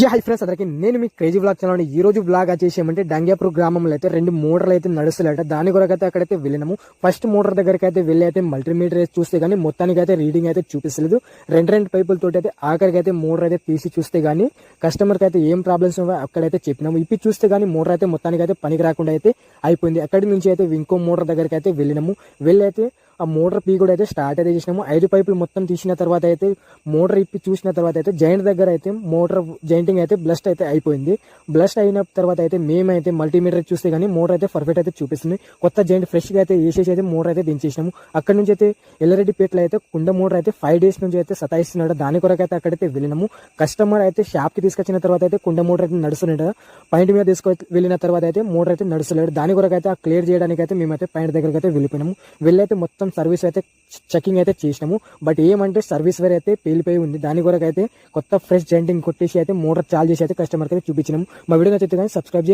Hi friends, అందరికి నేను మీ crazy blog channel. ఈ రోజు బ్లాగ్ వచ్చేసి ఏమంటే డంగ్యాపూర్ గ్రామంలో అయితే 2 మోటార్లు అయితే నడుస్తున్నాయట. దాని కొరకు అయితే అక్కడైతే వెళ్ళినాము. ఫస్ట్ మోటార్ దగ్గరికి అయితే వెళ్ళి అయితే మల్టీమీటర్ చూస్తే గానీ మొత్తానికి అయితే రీడింగ్ అయితే చూపిస్తలేదు. రెండు పైపులతో అయితే ఆఖరికి అయితే మోటార్ అయితే తీసి చూస్తే గానీ కస్టమర్కి అయితే ఏం ప్రాబ్లమ్స్ అక్కడైతే చెప్పినాము. ఇప్పి చూస్తే గానీ మోటార్ అయితే మొత్తానికి అయితే పనికి రాకుండా అయితే అయిపోయింది. అక్కడి నుంచి అయితే ఇంకో మోటార్ దగ్గరికి అయితే వెళ్ళినాము. వెళ్ళి అయితే ఆ మోటార్ పీ కూడా అయితే స్టార్ట్ అయితే చేసినాము. 5 పైపులు మొత్తం తీసిన తర్వాత అయితే మోటార్ ఇప్పి చూసిన తర్వాత అయితే జాయింట్ దగ్గర అయితే మోటార్ జాయింటింగ్ అయితే బ్లస్ట్ అయితే అయిపోయింది. బ్లస్ట్ అయిన తర్వాత అయితే మేమైతే మల్టీమీటర్ చూస్తే కానీ మోటార్ అయితే పర్ఫెక్ట్ అయితే చూపిస్తుంది. కొత్త జాయింట్ ఫ్రెష్ గా అయితే వేసేసి అయితే మోటార్ అయితే దించేసినాము. అక్కడ నుంచి అయితే ఎల్లారెడ్డిపేటలో అయితే కుండ మోటార్ అయితే 5 days నుంచి అయితే సతాయిస్తున్నాడు. దాని కొరకు అయితే అక్కడైతే వెళ్ళినాము. కస్టమర్ అయితే షాప్ కి తీసుకొచ్చిన తర్వాత అయితే కుండ మోటార్ అయితే నడుస్తున్నాడు. పాయింట్ మీద వెళ్ళిన తర్వాత అయితే మోటార్ అయితే నడుస్తలేడు. దాని కొరకు అయితే క్లియర్ చేయడానికి అయితే మేమైతే పాయింట్ దగ్గరకు అయితే వెళ్ళిపోయినాము. వెళ్ళైతే మొత్తం సర్వీస్ అయితే చెకింగ్ అయితే చేసినాము. బట్ ఏమంటే సర్వీస్ వేరే అయితే పేలిపోయి ఉంది. దాని కొరకు అయితే కొత్త ఫ్రెష్ జాయింటింగ్ కొట్టేసి అయితే మోటార్ చార్జ్ చేసి అయితే కస్టమర్కి అయితే చూపించినాము. మా వీడియో నచ్చితే కానీ సబ్స్క్రైబ్ చేయండి.